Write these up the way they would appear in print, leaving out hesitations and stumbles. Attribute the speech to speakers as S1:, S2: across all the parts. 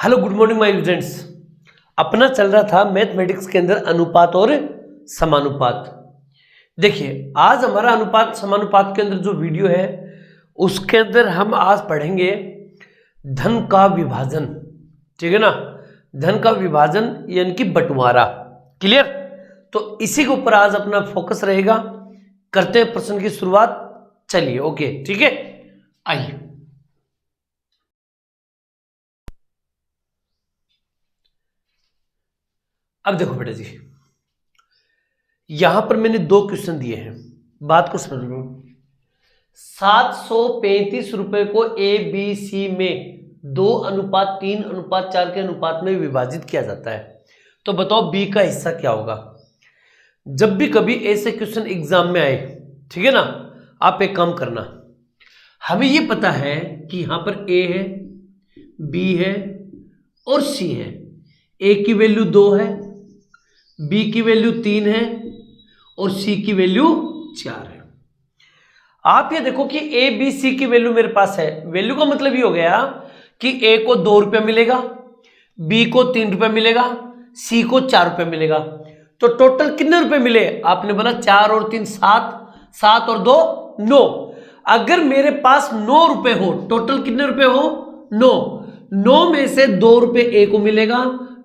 S1: Hello good morning my students. अपना चल रहा था मैथमेटिक्स के अंदर अनुपात और समानुपात। देखिए आज हमारा अनुपात समानुपात के अंदर जो वीडियो है उसके अंदर हम आज पढ़ेंगे धन का विभाजन। ठीक है ना, धन का विभाजन यानी कि बंटवारा। क्लियर? तो इसी के ऊपर आज अपना फोकस रहेगा। करते हैं प्रश्न की शुरुआत। चलिए ओके, ठीक है, आइए। अब देखो बेटा जी, यहां पर मैंने दो क्वेश्चन दिए हैं, बात को समझ लो। 735 रुपए को ए बी सी में 2:3:4 के अनुपात में विभाजित किया जाता है, तो बताओ बी का हिस्सा क्या होगा। जब भी कभी ऐसे क्वेश्चन एग्जाम में आए, ठीक है ना, आप एक काम करना, हमें ये पता है कि यहां पर ए है, बी है और सी है। ए की वैल्यू 2 है, बी की वैल्यू 3 है और सी की वैल्यू 4 है। आप ये देखो कि ए बी सी की वैल्यू मेरे पास है। वैल्यू का मतलब ये हो गया कि ए को 2 रुपया मिलेगा, बी को 3 रुपया मिलेगा, सी को 4 रुपया मिलेगा। तो टोटल कितने रुपए मिले? आपने बोला 4 और 3 7, 7 और 2 9। अगर मेरे पास 9 रुपए हो, टोटल कितने रुपए हो? 9। 9 में से 2 रुपए ए को मिलेगा,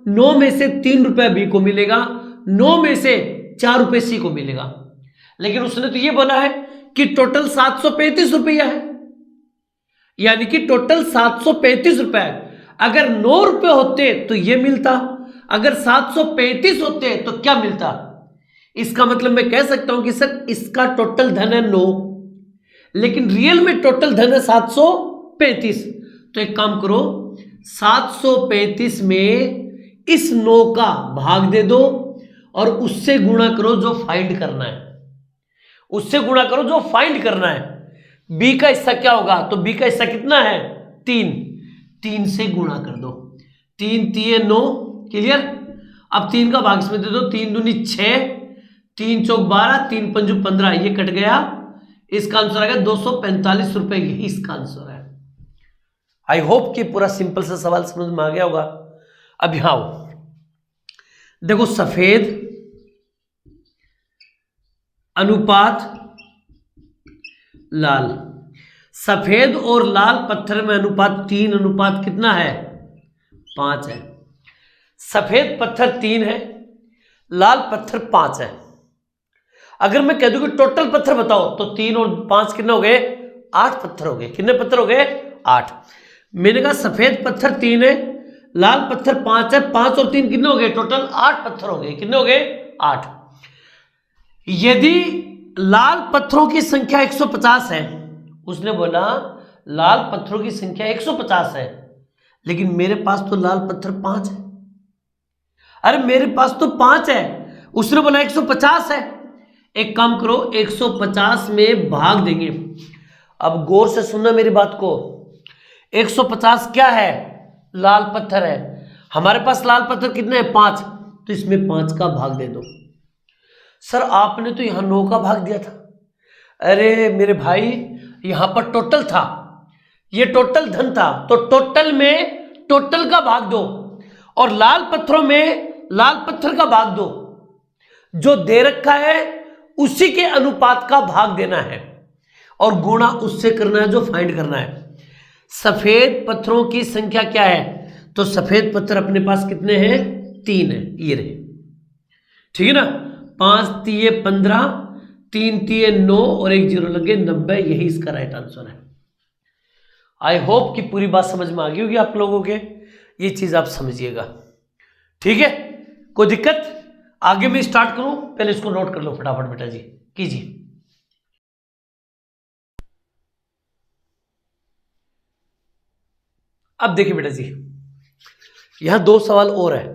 S1: 9 में से 3 रुपया बी को मिलेगा, 9 में से 4 रुपए सी को मिलेगा। लेकिन उसने तो ये बोला है कि टोटल 735 रुपया है, यानी कि टोटल 735 रुपया है। अगर 9 रुपए होते तो ये मिलता, अगर 735 होते तो क्या मिलता। इसका मतलब मैं कह सकता हूं कि सर इसका टोटल धन है 9, लेकिन रियल में टोटल धन है 735। तो एक काम करो, 735 में इस 9 का भाग दे दो और उससे गुणा करो जो फाइंड करना है, उससे गुणा करो जो फाइंड करना है। बी का हिस्सा क्या होगा? तो बी का हिस्सा कितना है? 3। 3 से गुणा कर दो, 3 3 9। क्लियर? अब 3 का भाग इसमें दे दो, 3 दूनी 6, 3 चौक 12, 3 पंजू 15, ये कट गया। इसका आंसर आ गया 245 रुपए। यही इसका आंसर है। आई होप कि पूरा सिंपल सा सवाल समझ में आ गया होगा। अब यहां देखो, सफेद अनुपात लाल। सफेद और लाल पत्थर में अनुपात 3 अनुपात कितना है? 5 है। सफेद पत्थर 3 है, लाल पत्थर 5 है। अगर मैं कह दूं कि टोटल पत्थर बताओ, तो 3 और 5 कितने हो गए? 8 पत्थर हो गए। कितने पत्थर हो गए? 8। मैंने कहा सफेद पत्थर 3 है, लाल पत्थर 5 है, 5 और 3 कितने हो गए? टोटल 8 पत्थर हो गए। कितने हो गए? 8। यदि लाल पत्थरों की संख्या 150 है, उसने बोला लाल पत्थरों की संख्या 150 है, लेकिन मेरे पास तो लाल पत्थर 5 है। अरे मेरे पास तो 5 है, उसने बोला 150 है। एक काम करो, 150 में भाग देंगे। अब गौर से सुनना मेरी बात को। 150 क्या है? लाल पत्थर है। हमारे पास लाल पत्थर कितने हैं? 5। तो इसमें 5 का भाग दे दो। सर आपने तो यहां 9 का भाग दिया था। अरे मेरे भाई, यहां पर टोटल था, ये टोटल धन था, तो टोटल में टोटल का भाग दो और लाल पत्थरों में लाल पत्थर का भाग दो। जो दे रखा है उसी के अनुपात का भाग देना है और गुणा उससे करना है जो फाइंड करना है। सफेद पत्थरों की संख्या क्या है? तो सफेद पत्थर अपने पास कितने हैं? 3 है, ये रहे। ठीक है ना, 5 3 15, 3 3 9 और 1 0 लगे 90। यही इसका राइट आंसर है। आई होप कि पूरी बात समझ में आ गई होगी आप लोगों के। ये चीज आप समझिएगा, ठीक है? कोई दिक्कत? आगे मैं स्टार्ट करूं, पहले इसको नोट कर लो फटाफट बेटा जी, कीजिए। अब देखिए बेटा जी, यहां 2 सवाल और है।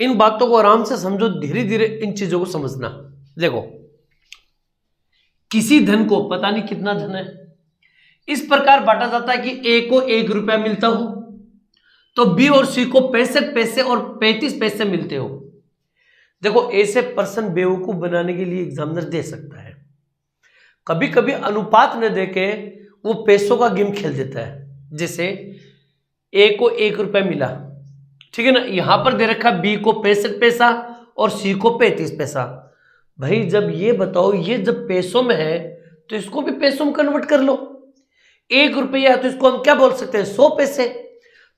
S1: इन बातों को आराम से समझो, धीरे धीरे इन चीजों को समझना। देखो, किसी धन को पता नहीं कितना धन है, इस प्रकार बांटा जाता है कि ए को 1 रुपया मिलता हो, तो बी और सी को 65 पैसे और 35 पैसे मिलते हो। देखो, ऐसे पर्सन बेवकूफ बनाने के लिए एग्जामिनर दे सकता है। कभी कभी अनुपात न देके वो पैसों का गेम खेल देता है। जैसे ए को 1 रुपया मिला, ठीक है ना। यहां पर दे रखा बी को 65 पैसा और सी को 35 पैसा। भाई जब ये बताओ, ये जब पैसों में है तो इसको भी पैसों में कन्वर्ट कर लो। 1 रुपया तो इसको हम क्या बोल सकते हैं, 100 पैसे।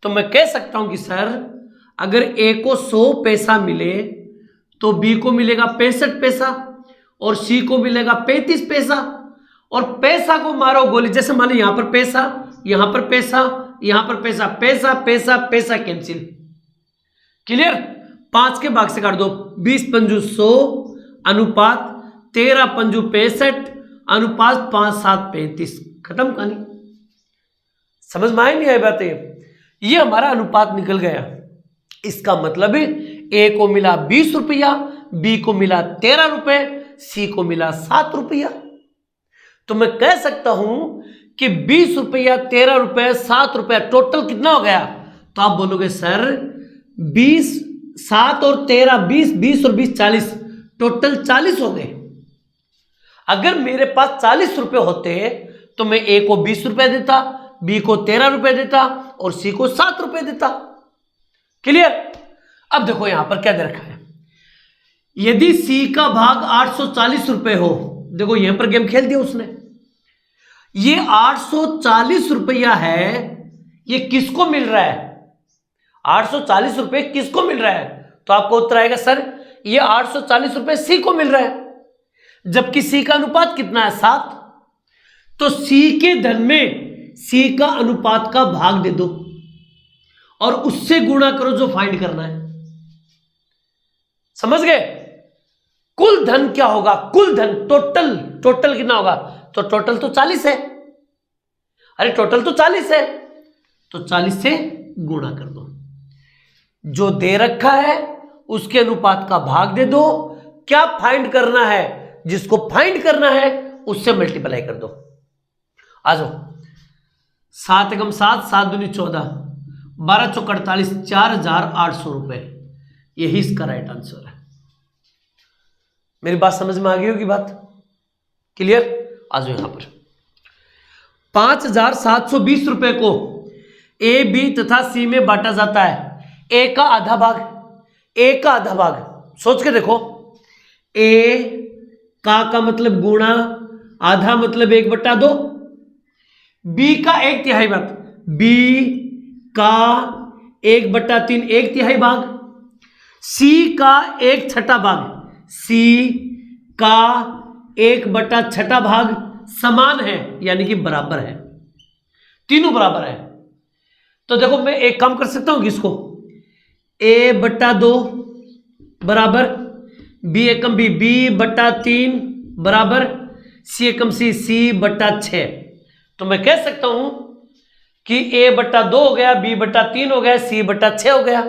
S1: तो मैं कह सकता हूं कि सर अगर ए को 100 पैसा मिले तो बी को मिलेगा 65 पैसा और सी को मिलेगा 35 पैसा। और पैसा को मारो गोली, जैसे मान लो यहां पर पैसा, यहां पर पैसा, यहां पर पैसा, पैसा पैसा पैसा कैंसिल, क्लियर। 5 के भाग से काट दो, 20 पंजू 100 अनुपात 13 पंजू 65 अनुपात 5 7 35, खत्म कहानी। समझ में आई नहीं आई बातें? ये हमारा अनुपात निकल गया। इसका मतलब ए को मिला 20 रुपया, बी को मिला 13 रुपए, सी को मिला 7 रुपया। तो मैं कह सकता हूं कि 20 रुपया, 13 रुपए, 7 रुपया, टोटल कितना हो गया? तो आप बोलोगे सर 20, 7 और 13 20, 20 और 20 40, टोटल 40 हो गए। अगर मेरे पास 40 रुपए होते तो मैं ए को 20 रुपए देता, बी को 13 रुपए देता और सी को 7 रुपए देता, क्लियर। अब देखो यहां पर क्या दे रखा है, यदि सी का भाग 840 रुपए हो, देखो यहां पर गेम खेल दिया उसने। ये 840 रुपया है, ये किसको मिल रहा है? 840 रुपए किसको मिल रहा है? तो आपको उत्तर आएगा सर ये 840 रुपए सी को मिल रहा है, जबकि सी का अनुपात कितना है? 7। तो सी के धन में सी का अनुपात का भाग दे दो और उससे गुणा करो जो फाइंड करना है। समझ गए? कुल धन क्या होगा? कुल धन टोटल कितना होगा? तो टोटल तो 40 है। अरे टोटल तो 40 है, तो 40 से गुणा कर दो। जो दे रखा है उसके अनुपात का भाग दे दो। क्या फाइंड करना है? जिसको फाइंड करना है उससे मल्टीप्लाई कर दो। आ जाओ, 7 एकम 7, 7 दूनी 14, 12 चौक 48, 4800 रुपए। यही इसका राइट आंसर है। मेरी बात समझ में आ गई होगी? बात क्लियर? आ जाओ यहां पर 5720 रुपए को ए, बी तथा सी में बांटा जाता है। ए का आधा भाग, ए का आधा भाग सोच के देखो। ए का मतलब गुणा, आधा मतलब 1/2, बी का 1/3 भाग, बी का 1/3 1/3 भाग, सी का 1/6 भाग, सी का 1/6 भाग समान है, यानी कि बराबर है, तीनों बराबर है। तो देखो मैं एक काम कर सकता हूं कि इसको a/2 बराबर बी एकम बी, b/3 बराबर सी एकम सी, c/6। तो मैं कह सकता हूं कि a/2 हो गया, b/3 हो गया, c/6 हो गया।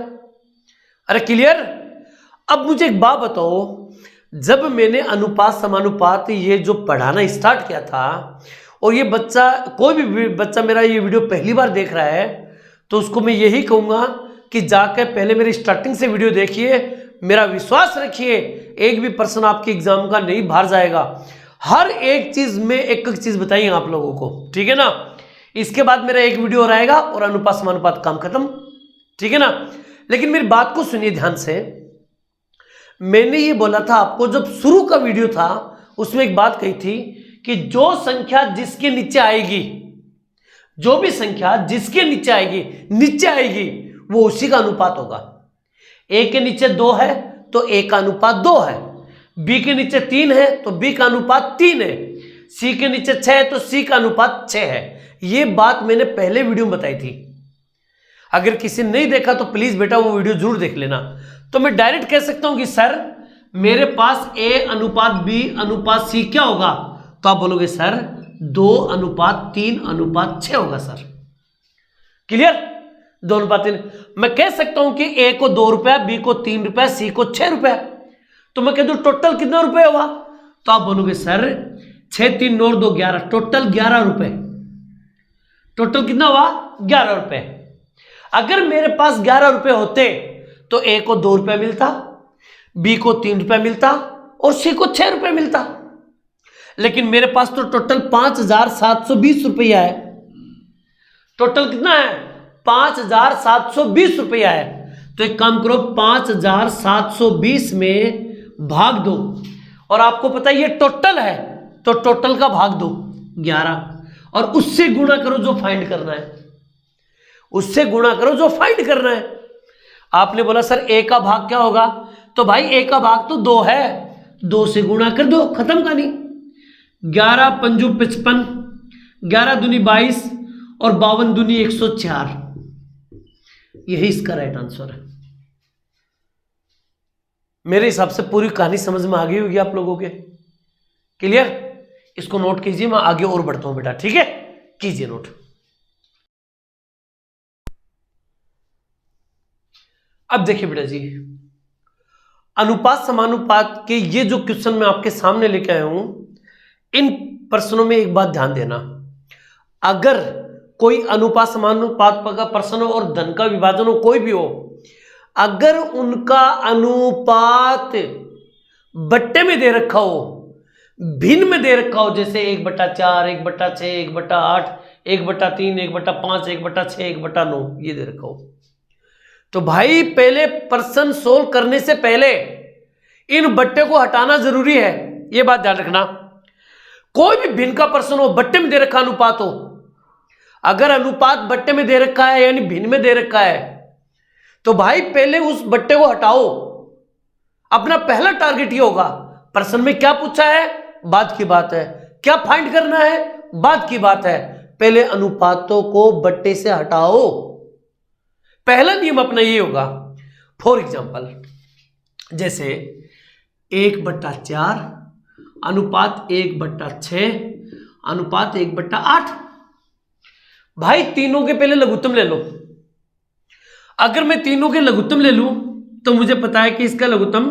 S1: अरे क्लियर? अब मुझे एक बात बताओ, जब मैंने अनुपात समानुपात ये जो पढ़ाना स्टार्ट किया था और ये बच्चा, कोई भी बच्चा मेरा ये वीडियो पहली बार देख रहा है, तो उसको मैं यही कहूँगा कि जाकर पहले मेरी स्टार्टिंग से वीडियो देखिए। मेरा विश्वास रखिए, एक भी पर्सन आपके एग्जाम का नहीं बाहर जाएगा। हर एक चीज़ में एक एक चीज़ बताइए आप लोगों को, ठीक है ना। इसके बाद मेरा एक वीडियो रहेगा और अनुपात समानुपात काम खत्म, ठीक है ना। लेकिन मेरी बात को सुनिए ध्यान से। मैंने ये बोला था आपको, जब शुरू का वीडियो था उसमें एक बात कही थी कि जो संख्या जिसके नीचे आएगी, जो भी संख्या जिसके नीचे आएगी वो उसी का अनुपात होगा। ए के नीचे 2 है तो ए का अनुपात 2 है, बी के नीचे 3 है तो बी का अनुपात 3 है, सी के नीचे 6 है तो सी का अनुपात 6 है। ये बात मैंने पहले वीडियो में बताई थी। अगर किसी ने नहीं देखा तो प्लीज बेटा वो वीडियो जरूर देख लेना। तो मैं डायरेक्ट कह सकता हूं कि सर मेरे पास A/B/C क्या होगा? तो आप बोलोगे सर 2/3/6 होगा सर। क्लियर? 2/3। मैं कह सकता हूं कि A को 2 रुपया, B को 3 रुपया, C को 6 रुपया। तो मैं कह दूं टोटल कितना रुपए हुआ? तो आप बोलोगे सर 6 3 9 2 11, टोटल 11 रुपए। टोटल कितना हुआ? 11 रुपए। अगर मेरे पास 11 रुपए होते तो A को 2 रुपया मिलता, B को 3 रुपया मिलता और C को 6 रुपया मिलता। लेकिन मेरे पास तो टोटल 5720 रुपया है। टोटल कितना है? 5,720 रुपया है। तो एक काम करो, 5,720 में भाग दो, और आपको पता है ये टोटल है, तो टोटल का भाग दो 11, और उससे गुणा करो जो फाइंड करना है, उससे गुणा करो जो फाइंड करना है। आपने बोला सर ए का भाग क्या होगा, तो भाई ए का भाग तो 2 है, 2 से गुणा कर दो, खत्म कहानी। 11 पंजू 55, 11 दूनी 22 और 52 दूनी 104, यही इसका राइट आंसर है। मेरे हिसाब से पूरी कहानी समझ में आ गई होगी आप लोगों के, क्लियर? इसको नोट कीजिए, मैं आगे और बढ़ता हूं बेटा, ठीक है? कीजिए नोट। अब देखिए बेटा जी, अनुपात समानुपात के ये जो क्वेश्चन मैं आपके सामने लेके आया हूं, इन प्रश्नों में एक बात ध्यान देना, अगर कोई अनुपात समानुपात का प्रश्न हो और धन का विभाजन हो, कोई भी हो, अगर उनका अनुपात बट्टे में दे रखा हो, भिन्न में दे रखा हो, जैसे 1/4, 1/6, 1/8, 1/3, 1/5, 1/6, 1/9, ये दे रखा हो, तो भाई पहले प्रश्न सोल्व करने से पहले इन बट्टे को हटाना जरूरी है, ये बात ध्यान रखना। कोई भी भिन्न का प्रश्न हो, बट्टे में दे रखा अनुपात हो, अगर अनुपात बट्टे में दे रखा है यानी भिन्न में दे रखा है, तो भाई पहले उस बट्टे को हटाओ। अपना पहला टारगेट ये होगा, प्रश्न में क्या पूछा है, बाद की बात है, क्या फाइंड करना है, बाद की बात है, पहले अनुपातों को बट्टे से हटाओ। पहला नियम अपना ये होगा। फॉर एग्जाम्पल, जैसे 1/4 अनुपात 1/6 अनुपात 1/8, भाई तीनों के पहले लघुत्तम ले लो। अगर मैं तीनों के लघुत्तम ले लूं तो मुझे पता है कि इसका लघुत्तम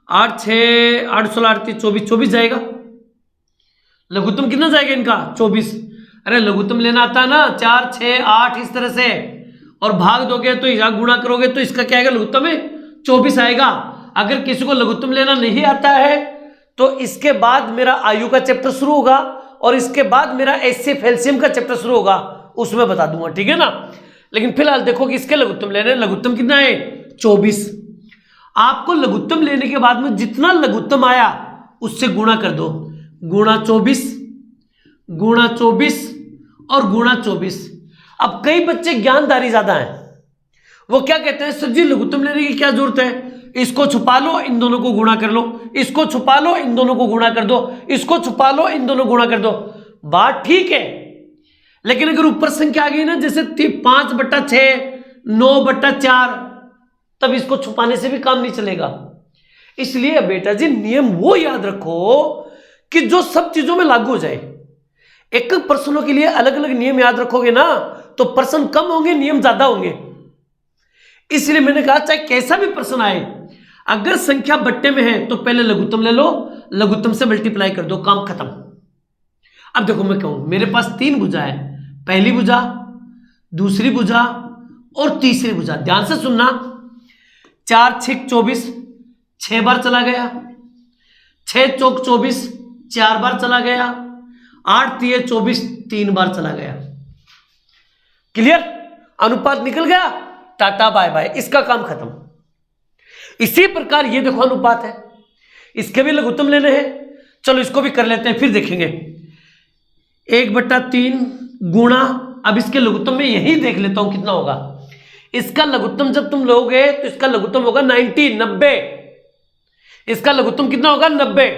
S1: 8 6 8 16 8 3 24 24 जाएगा। लघुत्तम कितना जाएगा इनका? 24। अरे लघुत्तम लेना आता है ना, 4 6 8 इस तरह से, और भाग दोगे तो यहाँ गुणा करोगे तो इसका क्या आएगा, लघुत्तम में 24 आएगा। अगर किसी को लघुत्तम लेना नहीं आता है तो इसके बाद मेरा आयु का चैप्टर शुरू होगा, और इसके बाद मेरा एचसीएफ एलसीएम का चैप्टर शुरू होगा, उसमें बता दूंगा, ठीक है ना? लेकिन फिलहाल देखो कि इसके लघुत्तम लेने, लघुत्तम कितना है? 24। आपको लघुत्तम लेने के बाद में जितना लघुत्तम आया उससे गुणा कर दो, गुणा 24 गुणा 24 और गुणा 24। अब कई बच्चे ज्ञानदारी ज्यादा हैं, वो क्या कहते हैं, सर जी लघुत्तम लेने की क्या जरूरत है, इसको छुपा लो इन दोनों को गुणा कर लो, इसको छुपा लो इन दोनों को गुणा कर दो, इसको छुपा लो इन दोनों गुणा कर दो। बात ठीक है, लेकिन अगर ऊपर संख्या आ गई ना, जैसे 5/6 9/4, तब इसको छुपाने से भी काम नहीं चलेगा। इसलिए बेटा जी नियम वो याद रखो कि जो सब चीजों में लागू हो जाए। एक एक प्रश्नों के लिए अलग अलग नियम याद रखोगे ना तो प्रश्न कम होंगे, नियम ज्यादा होंगे। इसलिए मैंने कहा चाहे कैसा भी प्रश्न आए, अगर संख्या बट्टे में है तो पहले लघुत्तम ले लो, लघुत्तम से मल्टीप्लाई कर दो, काम खत्म। अब देखो मैं कहूं, मेरे पास 3 भुजा है, पहली भुजा, दूसरी भुजा और तीसरी भुजा। ध्यान से सुनना, 4 6 24, 6 बार चला गया, 6 चौक 24, 4 बार चला गया, 8 3 24, 3 बार चला गया। क्लियर? अनुपात निकल गया, टाटा बाय बाय, इसका काम खत्म। इसी प्रकार ये देखो अनुपात है, इसके भी लघुत्तम लेने हैं, चलो इसको भी कर लेते हैं, फिर देखेंगे। 1/3 गुणा, अब इसके लघुत्तम में यही देख लेता हूं कितना होगा। इसका लघुत्तम जब तुम लोगे तो इसका लघुत्तम होगा 90। इसका लघुत्तम कितना होगा? 90।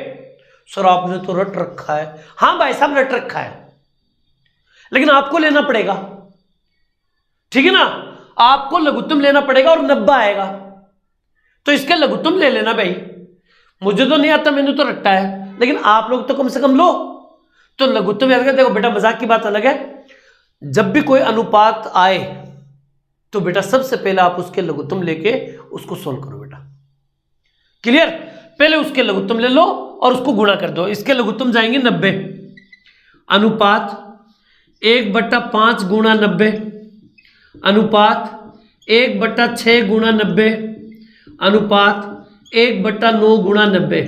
S1: सर आपने तो रट रखा है। हां भाई साहब रट रखा है, लेकिन आपको लेना पड़ेगा, ठीक है ना? आपको लघुत्तम लेना पड़ेगा और 90 आएगा, तो इसके लघुत्तम ले लेना भाई। मुझे तो नहीं आता, मैंने तो रट्टा है, लेकिन आप लोग तो कम से कम लो। तो लघुत्तम याद कर, देखो बेटा मजाक की बात अलग है, जब भी कोई अनुपात आए तो बेटा सबसे पहले आप उसके लघुत्तम लेके उसको सोल्व करो बेटा। क्लियर? पहले उसके लघुत्तम ले लो और उसको गुणा कर दो। इसके लघुत्तम जाएंगे 90। अनुपात 1/5 गुणा 90, अनुपात 1/6 गुणा 90, अनुपात 1/9 गुणा 90।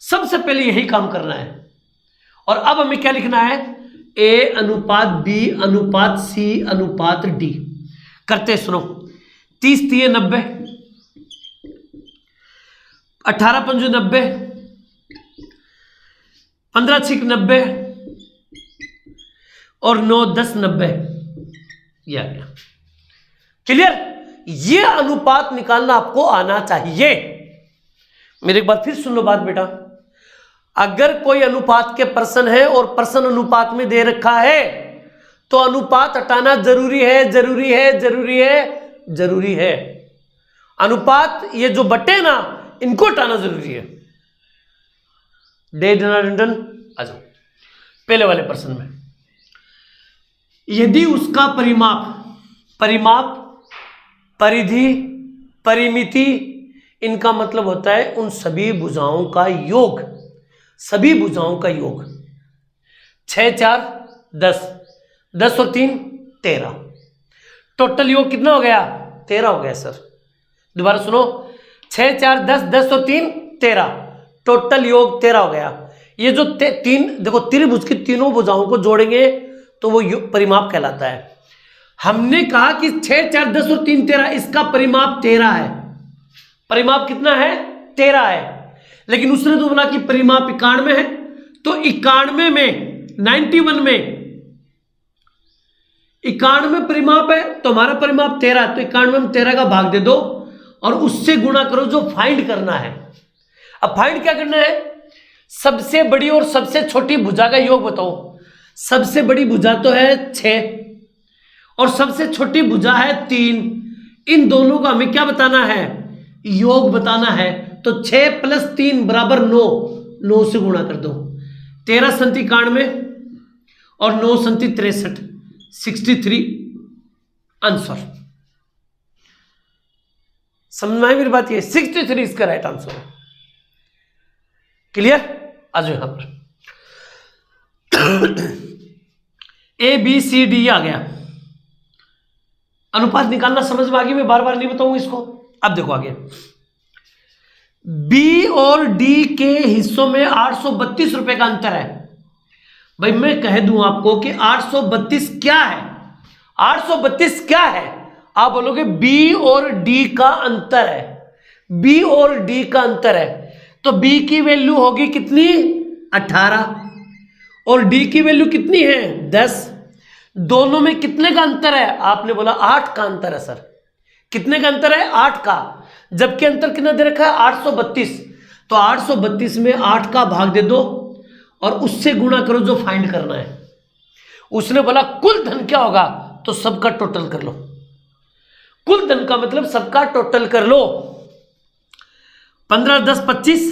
S1: सबसे पहले यही काम करना है। और अब हमें क्या लिखना है? A अनुपात B अनुपात C अनुपात D। करते सुनो, 30 3 90, 18 5 90, 15 6 90 और 9 10 90, ये आ गया। क्लियर? ये अनुपात निकालना आपको आना चाहिए। मेरे एक बार फिर सुन लो बात बेटा, अगर कोई अनुपात के प्रश्न है और प्रश्न अनुपात में दे रखा है तो अनुपात हटाना जरूरी है, जरूरी है, जरूरी है, जरूरी है। अनुपात ये जो बटे ना, इनको हटाना जरूरी है। डे डन आ जाओ पहले वाले प्रश्न में, यदि उसका परिमाप, परिधि, परिमिति, इनका मतलब होता है उन सभी भुजाओं का योग, सभी भुजाओं का योग। 6 4 10, 10 और 3 13, टोटल योग कितना हो गया? 13 हो गया सर। दोबारा सुनो, 6 4 10, 10 और 3 13, टोटल योग 13 हो गया। ये जो तीन देखो, त्रिभुज की तीनों भुजाओं को जोड़ेंगे तो वो परिमाप कहलाता है। हमने कहा कि 6 4 10 और 3 13, इसका परिमाप 13 है। परिमाप कितना है? 13 है। लेकिन उसने तो बोला कि परिमाप 91 है, तो 91 में 91 में 91 परिमाप है तो हमारा परिमाप 13, तो 91 में 13 का भाग दे दो और उससे गुणा करो, जो फाइंड करना है। अब फाइंड क्या करना है? सबसे बड़ी और सबसे छोटी भुजा का योग बताओ। सबसे बड़ी भुजा तो है 6 और सबसे छोटी भुजा है 3, इन दोनों का हमें क्या बताना है? योग बताना है। तो 6 + 3 = 9, 9 से गुणा कर दो। 13 × 91 और 9 × 63, 63 आंसर। समझ में आई मेरी बात? ये 63 इसका राइट आंसर है। क्लियर? आ जाओ यहां पर। A B C D आ गया। अनुपात निकालना समझ में आ गई, मैं बार बार नहीं बताऊंगा इसको। अब देखो आगे, B और D के हिस्सों में 832 रुपए का अंतर है। भाई मैं कह दूं आपको कि 832 क्या है? 832 क्या है? आप बोलोगे B और D का अंतर है। B और D का अंतर है तो B की वैल्यू होगी कितनी? 18 और D की वैल्यू कितनी है? 10। दोनों में कितने का अंतर है? आपने बोला 8 का अंतर है सर। कितने का अंतर है? 8 का। जबकि अंतर कितना दे रखा है? 832। तो 832 में 8 का भाग दे दो और उससे गुणा करो, जो फाइंड करना है। उसने बोला कुल धन क्या होगा? तो सबका टोटल कर लो। कुल धन का मतलब सबका टोटल कर लो। 15 10 25,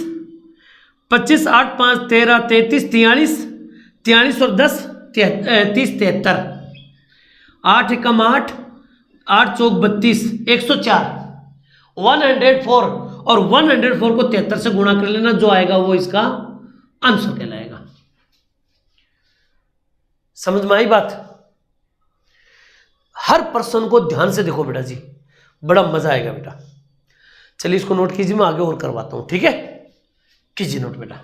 S1: 25 8 5 13 33 43, 43 और 10 30 73, 8 एकम 8, 8 चौक 32, 104, 104 और 104 को 73 से गुणा कर लेना, जो आएगा वो इसका आंसर कहलाएगा। समझ में आई बात? हर प्रश्न को ध्यान से देखो बेटा जी, बड़ा मजा आएगा बेटा। चलिए इसको नोट कीजिए, मैं आगे और करवाता हूं, ठीक है? कीजिए नोट बेटा।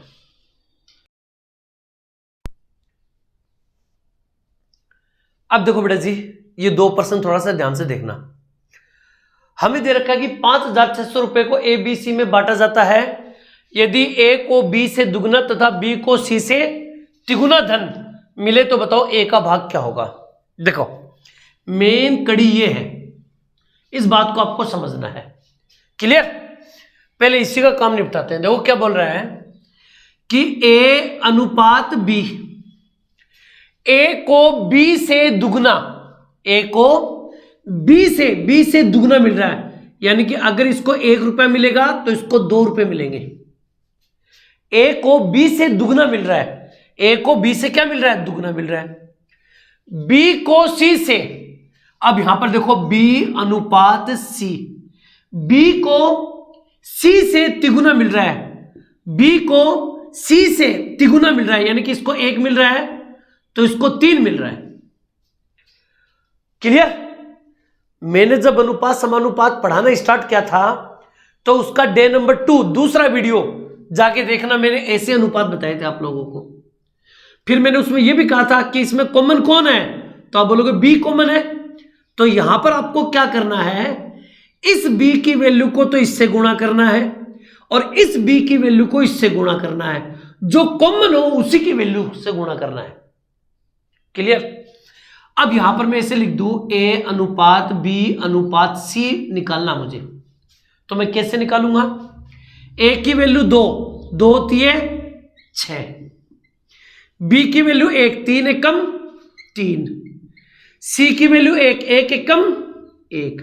S1: अब देखो बेटा जी, ये 2 प्रश्न थोड़ा सा ध्यान से देखना। हमें दे रखा है कि 5,600 रुपए को A B C में बांटा जाता है। यदि A को B से दुगना तथा B को C से तिगुना धन मिले तो बताओ A का भाग क्या होगा? देखो मेन कड़ी ये है, इस बात को आपको समझना है। क्लियर? पहले इसी का काम निपटाते हैं। देखो क्या बोल रहा है कि A अनुपात B, A को B से दुगना, A को B से दुगना मिल रहा है। यानी कि अगर इसको 1 रुपया मिलेगा तो इसको 2 रुपए मिलेंगे। A को B से दुगना मिल रहा है, A को B से क्या मिल रहा है? दुगना मिल रहा है। B को C से, अब यहां पर देखो B अनुपात C, B को C से तिगुना मिल रहा है, B को C से तिगुना मिल रहा है, यानी कि इसको 1 मिल रहा है तो इसको 3 मिल रहा है। क्लियर? मैंने जब अनुपात समानुपात पढ़ाना स्टार्ट किया था तो उसका डे नंबर 2 दूसरा वीडियो जाके देखना, मैंने ऐसे अनुपात बताए थे आप लोगों को। फिर मैंने उसमें यह भी कहा था कि इसमें कॉमन कौन है? तो आप बोलोगे B कॉमन है, तो यहां पर आपको क्या करना है, इस b की वैल्यू को तो इससे गुणा करना है और इस b की वैल्यू को इससे गुणा करना है, जो कॉमन हो उसी की वैल्यू से गुणा करना है। क्लियर? अब यहां पर मैं इसे लिख दूं a अनुपात b अनुपात c निकालना मुझे, तो मैं कैसे निकालूंगा? a की वैल्यू 2 होती है 6, b की वैल्यू 1 3 एक कम 3, c की वैल्यू 1 एक कम 1।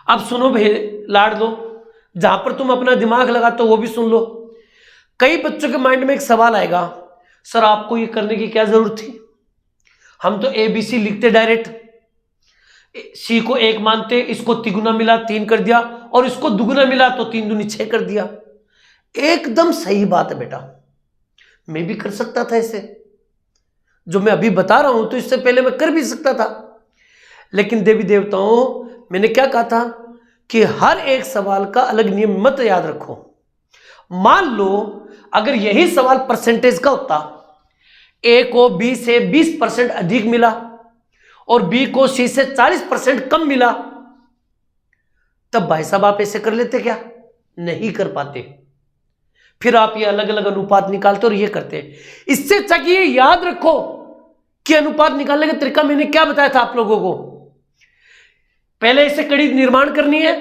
S1: अब सुनो भाई, लाड लो, जहां पर तुम अपना दिमाग लगाते हो वो भी सुन लो। कई बच्चों के माइंड में एक सवाल आएगा, सर आपको ये करने की क्या जरूरत थी, हम तो ए बी सी लिखते डायरेक्ट, सी को 1 मानते, इसको तिगुना मिला 3 कर दिया और इसको दुगुना मिला तो 3 दूनी 6 कर दिया। एकदम सही बात है बेटा, मैं भी कर सकता था ऐसे, जो मैं अभी बता रहा हूं तो इससे पहले मैं कर भी सकता था, लेकिन देवी देवताओं मैंने क्या कहा था कि हर एक सवाल का अलग नियम मत याद रखो। मान लो अगर यही सवाल परसेंटेज का होता, ए को बी से 20% अधिक मिला और बी को सी से 40% कम मिला, तब भाई साहब आप ऐसे कर लेते क्या? नहीं कर पाते। फिर आप ये अलग अलग अनुपात निकालते और ये करते। इससे अच्छा कि ये याद रखो कि अनुपात निकालने का तरीका मैंने क्या बताया था आप लोगों को। पहले इसे कड़ी निर्माण करनी है,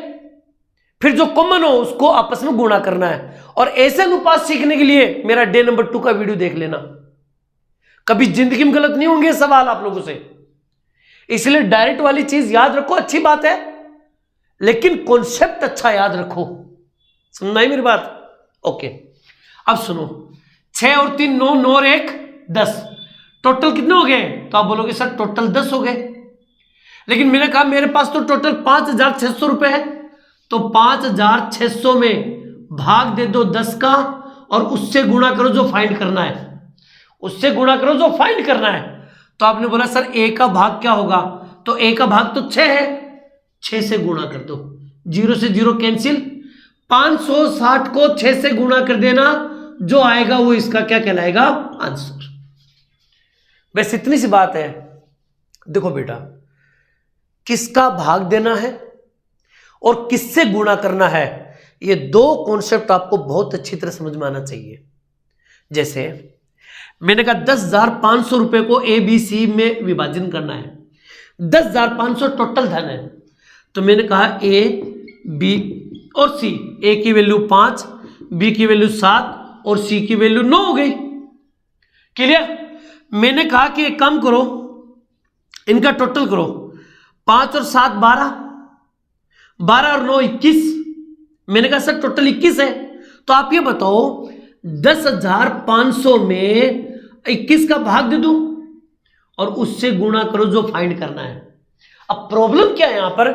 S1: फिर जो कॉमन हो उसको आपस में गुणा करना है। और ऐसे अनुपात सीखने के लिए मेरा डे नंबर 2 का वीडियो देख लेना, कभी जिंदगी में गलत नहीं होंगे सवाल आप लोगों से। इसलिए डायरेक्ट वाली चीज याद रखो, अच्छी बात है, लेकिन कॉन्सेप्ट अच्छा याद रखो। समझना ही मेरी बात? ओके, अब सुनो, 6 और 3 9, 9 और 1 10, टोटल कितने हो गए? तो आप बोलोगे सर टोटल 10 हो गए, लेकिन मैंने कहा मेरे पास तो टोटल 5,600 रुपए है, तो 5,600 में भाग दे दो 10 का और उससे गुणा करो जो फाइंड करना है, उससे गुणा करो जो फाइंड करना है। तो आपने बोला सर a का भाग क्या होगा? तो a का भाग तो 6 है, 6 से गुणा कर दो, 0 से 0 कैंसिल, 560 को 6 से गुणा कर देना, जो आएगा वो इसका क्या कहलाएगा? आंसर। बस इतनी सी बात है। देखो बेटा, किसका भाग देना है और किससे गुणा करना है, ये 2 कॉन्सेप्ट आपको बहुत अच्छी तरह समझ में आना चाहिए। जैसे मैंने कहा 10,500 रुपए को ए बी सी में विभाजन करना है, 10,500 टोटल धन है, तो मैंने कहा ए बी और सी, ए की वैल्यू 5, बी की वैल्यू 7 और सी की वैल्यू 9 हो गई। क्लियर? मैंने कहा कि एक काम करो, इनका टोटल करो, 5 और 7 12, 12 और 9 21। मैंने कहा सर टोटल 21 है, तो आप ये बताओ 10,500 में 21 का भाग दे दो और उससे गुणा करो जो फाइंड करना है। अब प्रॉब्लम क्या है यहां पर,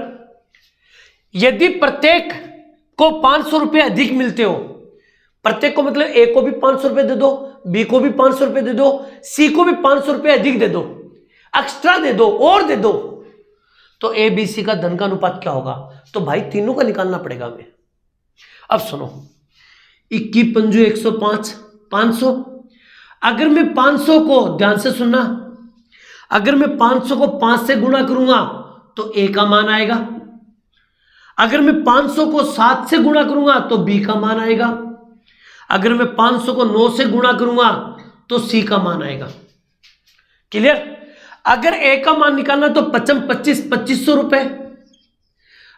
S1: यदि प्रत्येक को 500 रुपए अधिक मिलते हो, प्रत्येक को मतलब ए को भी 500 रुपए दे दो, बी को भी 500 रुपए दे दो, सी को भी 500 रुपए अधिक दे दो, एक्स्ट्रा दे दो और दे दो, तो ए बी सी का धन का अनुपात क्या होगा? तो भाई तीनों का निकालना पड़ेगा हमें। अब सुनो, 21 पंजू 105, 500। अगर मैं 500 को, ध्यान से सुनना, अगर मैं 500 को 5 से गुणा करूंगा तो ए का मान आएगा, अगर मैं 500 को 7 से गुणा करूंगा तो बी का मान आएगा, अगर मैं 500 को 9 से गुणा करूंगा तो सी का मान आएगा। क्लियर? अगर ए का मान निकालना तो 25 2500 रुपए,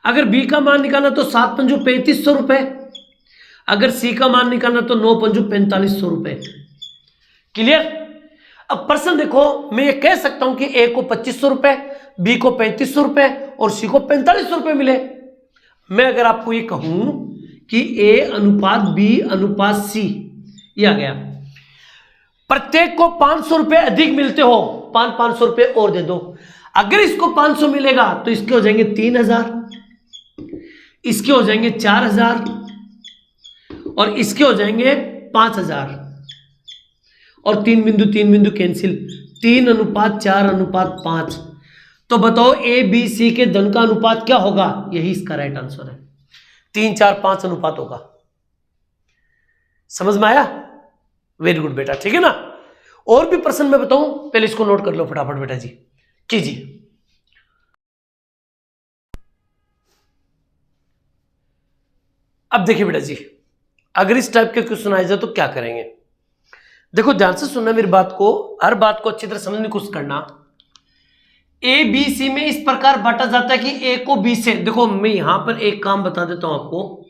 S1: अगर बी का मान निकालना तो 7 पंजू 3500 रुपए, अगर सी का मान निकालना तो 9 पंजू 4500 रुपए। क्लियर? अब प्रश्न देखो, मैं ये कह सकता हूं कि ए को 2500 रुपए, बी को 3500 रुपए और सी को 4500 रुपए मिले। मैं अगर आपको ये कहूं कि ए अनुपात बी अनुपात सी, ये आ गया, प्रत्येक को 500 रुपए अधिक मिलते हो, 500 रुपए और दे दो। अगर इसको 500 मिलेगा तो इसके हो जाएंगे 3000, इसके हो जाएंगे 4000 और इसके हो जाएंगे 5000 और 3 बिंदु कैंसिल, 3 अनुपात 4 अनुपात 5। तो बताओ ए बी सी के धन का अनुपात क्या होगा? यही इसका राइट आंसर है, 3 4 5 अनुपात होगा। समझ में आया? वेरी गुड बेटा, ठीक है ना। और भी प्रश्न मैं बताऊं, पहले इसको नोट कर लो फटाफट बेटा जी, कीजिए। अब देखिए बेटा जी, अगर इस टाइप के क्वेश्चन आ जाए तो क्या करेंगे। देखो ध्यान से सुनना मेरी बात को, हर बात को अच्छी तरह समझने की कोशिश करना। ए बी सी में इस प्रकार बांटा जाता है कि ए को बी से, देखो मैं यहां पर एक काम बता देता हूं आपको,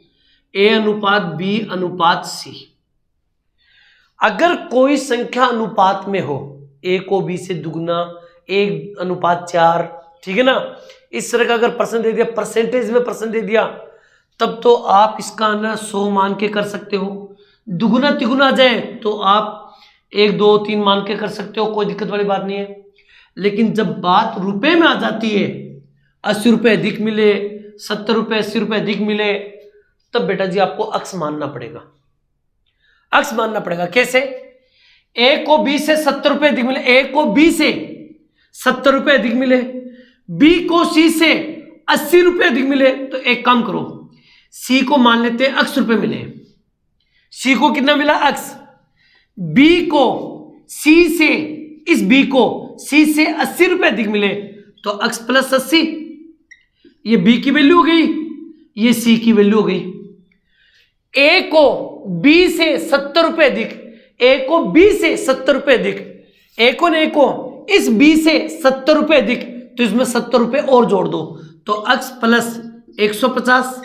S1: ए अनुपात बी अनुपात सी। अगर कोई संख्या अनुपात में हो, ए को बी से दुगना, 1:4, ठीक है ना, इस तरह का अगर परसेंट दे दिया, परसेंटेज में परसेंट दे दिया, तब तो आप इसका ना 100 मान के कर सकते हो। दुगुना तिगुना आ जाए तो आप 1 2 3 मान के कर सकते हो, कोई दिक्कत वाली बात नहीं है। लेकिन जब बात रुपए में आ जाती है, 80 रुपए अधिक मिले, 70 रुपए 80 रुपए अधिक मिले, तब बेटा जी आपको अक्स मानना पड़ेगा। अक्स मानना पड़ेगा कैसे? ए को बी से 70 रुपए अधिक मिले, ए को बी से 70 रुपए अधिक मिले, बी को सी से 80 रुपए अधिक मिले, तो एक काम करो, सी को मान लेते हैं अक्स रुपए मिले। सी को कितना मिला? अक्स। बी को सी से, इस बी को सी से 80 रुपए अधिक मिले, तो अक्स प्लस 80, ये बी की वैल्यू हो गई, ये सी की वैल्यू हो गई। ए को बी से 70 रुपए अधिक, ए को बी से 70 रुपए अधिक, ए को ने को इस बी से 70 रुपए अधिक, तो इसमें 70 रुपए और जोड़ दो, तो अक्स प्लस 150।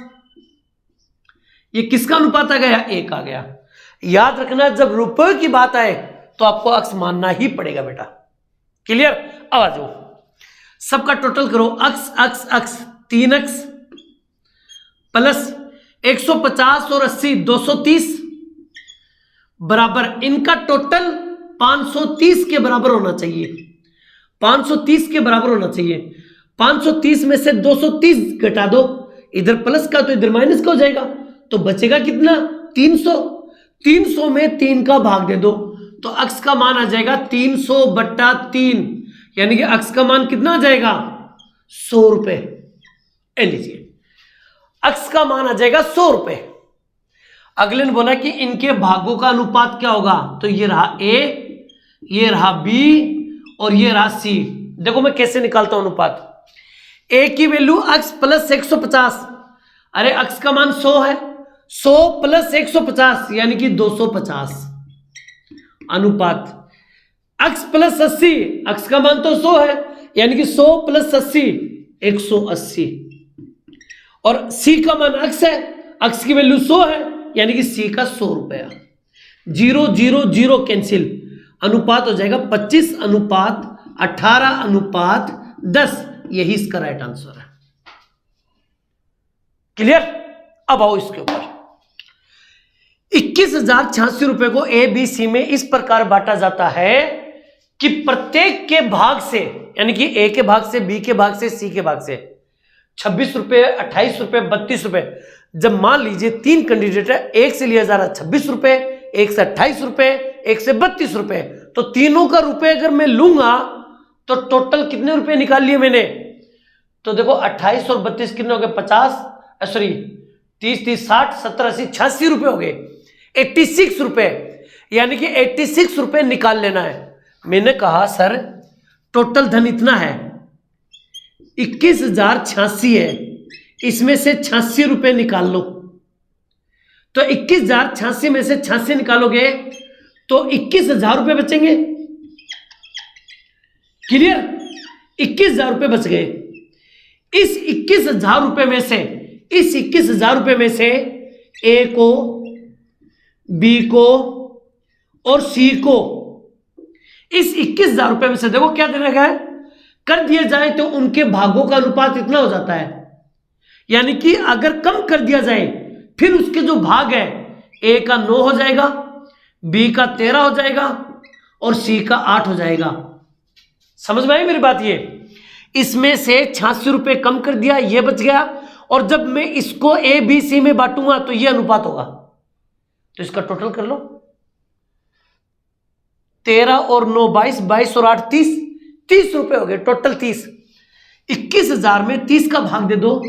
S1: ये किसका अनुपात आ गया? एक आ गया। याद रखना, जब रुपए की बात आए तो आपको अक्स मानना ही पड़ेगा बेटा। क्लियर? अब आ जाओ, सबका टोटल करो, अक्स अक्स अक्स 3 अक्स प्लस 150 और 80 230 बराबर, इनका टोटल 530 के बराबर होना चाहिए। 530 के बराबर होना चाहिए। 530 में से 230 घटा दो, इधर प्लस का तो इधर माइनस का हो जाएगा, तो बचेगा कितना? 300। 300 में 3 का भाग दे दो, तो अक्स का मान आ जाएगा 300/3, यानी कि अक्स का मान कितना आ जाएगा? 100 रुपए। लीजिए, अक्स का मान आ जाएगा 100 रुपए। अगले ने बोला कि इनके भागों का अनुपात क्या होगा, तो ये रहा ए, ये रहा बी और ये रहा सी। देखो मैं कैसे निकालता हूं अनुपात। ए की वैल्यू अक्स प्लस 150, अरे अक्स का मान 100 है, 100 प्लस 150 यानी कि 250 अनुपात। अक्स प्लस 80, अक्स का मान तो 100 है, यानी कि 100 प्लस 80 180, और सी का मान अक्स है, अक्स की वैल्यू 100 है, यानी कि सी का 100 रुपया। 0 0 0 कैंसिल, अनुपात हो जाएगा 25:18:10। यही इसका राइट आंसर है। क्लियर? अब आओ इसके ऊपर। 21,086 रुपए को ए बी सी में इस प्रकार बांटा जाता है कि प्रत्येक के भाग से, यानी कि ए के भाग से, बी के भाग से, सी के भाग से 26 रुपए, 28 रुपए, 32 रुपए। जब मान लीजिए 3 कैंडिडेट है, एक से लिया जा रहा 26 रुपए, एक से 28 रुपए, एक से 32 रुपए, तो तीनों का रुपए अगर मैं लूंगा तो टोटल कितने रुपए निकाल लिए मैंने? तो देखो 28 और 32 कितने हो गए? 50, सॉरी 30 30 60 70 80 86 रुपए हो गए। 86 रुपए, यानी कि 86 रुपए निकाल लेना है। मैंने कहा सर टोटल धन इतना है, 21,086 है, इसमें से 86 रुपए निकाल लो। तो 21,086 में से 86 निकालोगे तो 21,000 रुपए बचेंगे। क्लियर? 21,000 रुपए बच गए। इस 21,000 रुपए में से, इस 21,000 रुपए में से ए को, बी को और सी को, इस 21,000 रुपए में से देखो क्या देना है, कर दिया जाए तो उनके भागों का अनुपात इतना हो जाता है। यानी कि अगर कम कर दिया जाए फिर उसके जो भाग है, ए का 9 हो जाएगा, बी का 13 हो जाएगा और सी का 8 हो जाएगा। समझ में आई मेरी बात? ये इसमें से 86 रुपए कम कर दिया, ये बच गया, और जब मैं इसको ए बी सी में बांटूंगा तो ये अनुपात होगा। तो इसका टोटल कर लो, 13 और 9 22, 22 और 8 30, 30 रुपए हो गए टोटल 30। 21,000 में 30 का भाग दे दो,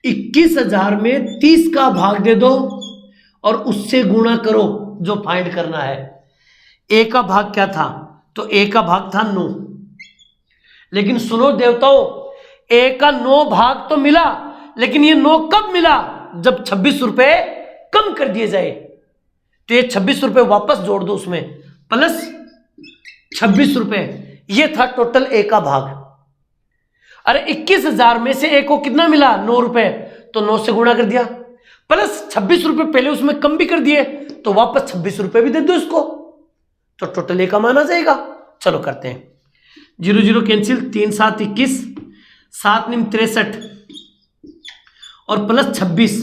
S1: 21,000 में 30 का भाग दे दो और उससे गुणा करो जो फाइंड करना है। ए का भाग क्या था? तो ए का भाग था 9। लेकिन सुनो देवताओं, ए का 9 भाग तो मिला, लेकिन ये 9 कब मिला? जब 26 रुपए कम कर दिए जाए तो ये 26 रुपए वापस जोड़ दो उसमें, प्लस 26 रुपए, ये था टोटल ए का भाग। अरे 21,000 में से ए को कितना मिला, 9 रुपए, तो 9 से गुणा कर दिया, प्लस 26 रुपए पहले उसमें कम भी कर दिए, तो वापस 26 रुपए भी दे दो इसको, तो टोटल ए का मान आ जाएगा। चलो करते हैं, 0 0 कैंसिल, 3 7 21, 7 9 63 और प्लस 26,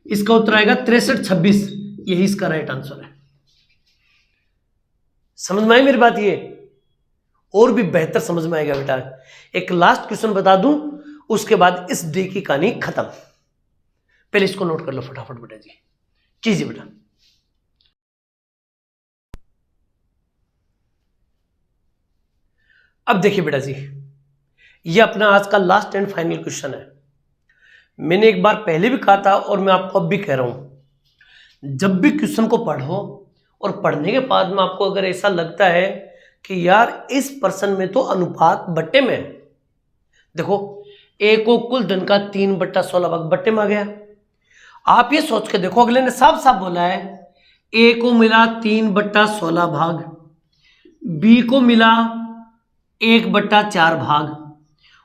S1: इसका उत्तर आएगा 63 26, यही इसका राइट आंसर है। समझ में आई मेरी बात? ये और भी बेहतर समझ में आएगा बेटा। एक लास्ट क्वेश्चन बता दूं, उसके बाद इस डे की कहानी खत्म। पहले इसको नोट कर लो फटाफट बेटा जी, कीजिए बेटा। अब देखिए बेटा जी, ये अपना आज का लास्ट एंड फाइनल क्वेश्चन है। मैंने एक बार पहले भी कहा था और मैं आपको अब भी कह रहा हूं, जब भी क्वेश्चन को पढ़ो और पढ़ने के बाद में आपको अगर ऐसा लगता है कि यार इस पर्सन में तो अनुपात बट्टे में है, देखो ए को कुल धन का 3/16 भाग बट्टे में आ गया। आप ये सोच के देखो, अगले ने साफ साफ बोला है ए को मिला 3/16 भाग, बी को मिला 1/4 भाग,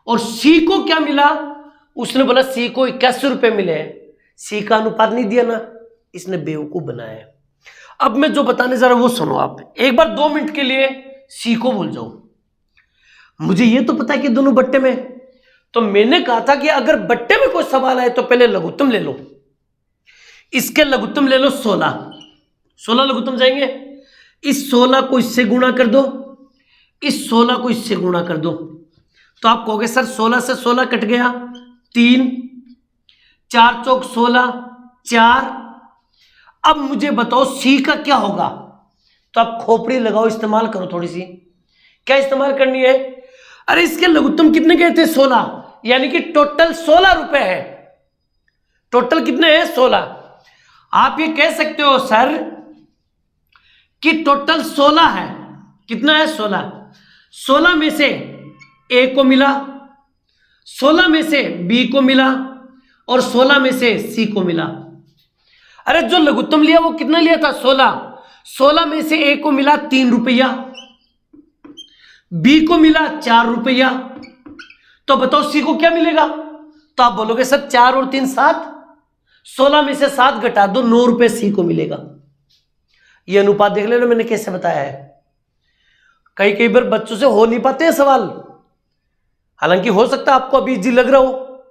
S1: और सी को क्या मिला, उसने बोला सी को 81 रुपए मिले हैं। सी का अनुपात नहीं दिया ना, इसने बेवकूफ बनाया है। अब मैं जो बताने जा रहा हूं वो सुनो आप एक बार, 2 मिनट के लिए सी को भूल जाओ। मुझे ये तो पता है कि दोनों बट्टे में, तो मैंने कहा था कि अगर बट्टे में कोई सवाल आए तो पहले लघुत्तम ले लो। इसके लघुत्तम ले लो 16 लघुत्तम जाएंगे। इस 16 को इससे गुणा कर दो, इस 16 को इससे गुणा कर दो, तो आप कहोगे सर 16 से 16 कट गया, 3 4 चौक 16 4। अब मुझे बताओ सी का क्या होगा, तो आप खोपड़ी लगाओ, इस्तेमाल करो थोड़ी सी। क्या इस्तेमाल करनी है? अरे इसके लघुत्तम कितने गए थे, 16, यानी कि टोटल 16 रुपए है। टोटल कितने हैं, 16। आप ये कह सकते हो सर कि टोटल 16 है, कितना है, 16। 16 में से ए को मिला, 16 में से बी को मिला, और 16 में से सी को मिला। अरे जो लघुत्तम लिया वो कितना लिया था, 16। 16 में से ए को मिला 3 रुपया, बी को मिला 4 रुपया, तो बताओ सी को क्या मिलेगा? तो आप बोलोगे सर 4 और 3 7, 16 में से 7 घटा दो, 9 रुपए सी को मिलेगा। ये अनुपात देख लेना मैंने कैसे बताया है। कई बार बच्चों से हो नहीं पाते हैं सवाल, हालांकि हो सकता है आपको अभी इजी लग रहा हो,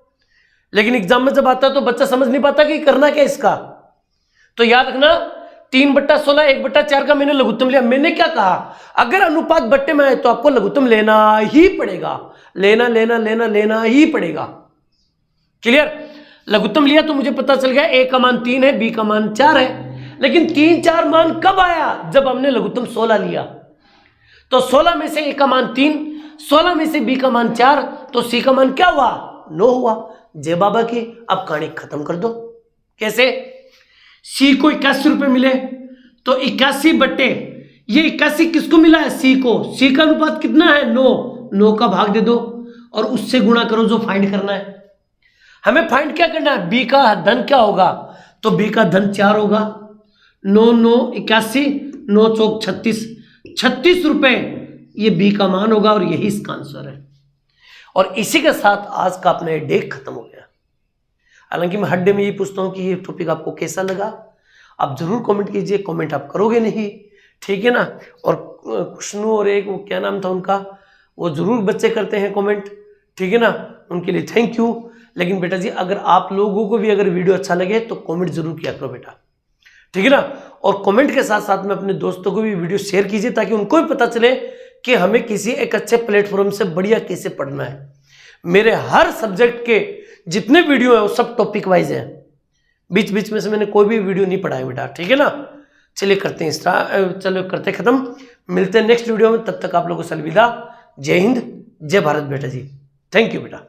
S1: लेकिन एग्जाम में जब आता है तो बच्चा समझ नहीं पाता कि करना क्या इसका। तो याद रखना 3/16 1/4 का मैंने लघुत्तम लिया। मैंने क्या कहा, अगर अनुपात बट्टे में आए तो आपको लघुत्तम लेना ही पड़ेगा, लेना ही पड़ेगा। क्लियर? लघुत्तम लिया तो मुझे पता चल गया ए का मान 3 है, बी का मान 4 है, लेकिन 3 4 मान कब आया, जब हमने लघुत्तम 16 लिया। तो 16 में से ए का मान 3, 16 में से बी का मान 4, तो सी का मान क्या हुआ, 9 हुआ। जय बाबा की। अब कहानी खत्म कर दो। कैसे? सी को 81 रुपए मिले, तो 81 बट्टे, ये 81 किसको मिला है, सी को। सी का अनुपात कितना है, 9 का भाग दे दो और उससे गुणा करो जो फाइंड करना है। हमें फाइंड क्या करना है, बी का धन क्या होगा, तो बी का धन 4 होगा। 9 9 81, 9 चौक 36, 36 रुपए ये बी का मान होगा, और यही इसका आंसर है। और इसी के साथ आज का अपना डे खत्म हो गया। हालांकि मैं हर डे में ये पूछता हूँ कि ये टॉपिक आपको कैसा लगा, आप जरूर कमेंट कीजिए। कमेंट आप करोगे नहीं, ठीक है ना। और खुशनू और एक वो क्या नाम था उनका, वो जरूर बच्चे करते हैं कमेंट, ठीक है ना, उनके लिए थैंक यू। लेकिन बेटा जी अगर आप लोगों को भी अगर वीडियो अच्छा लगे तो कमेंट जरूर किया करो बेटा, ठीक है ना। और कमेंट के साथ साथ में अपने दोस्तों को भी वीडियो शेयर कीजिए, ताकि उनको भी पता चले कि हमें किसी एक अच्छे प्लेटफॉर्म से बढ़िया कैसे पढ़ना है। मेरे हर सब्जेक्ट के जितने वीडियो है वो सब टॉपिक वाइज है, बीच बीच में से मैंने कोई भी वीडियो नहीं पढ़ाया बेटा, ठीक है ना। चलिए करते हैं चलो करते खत्म, मिलते हैं नेक्स्ट वीडियो में। तब तक आप लोगों से अलविदा। जय हिंद, जय भारत बेटा जी, थैंक यू बेटा।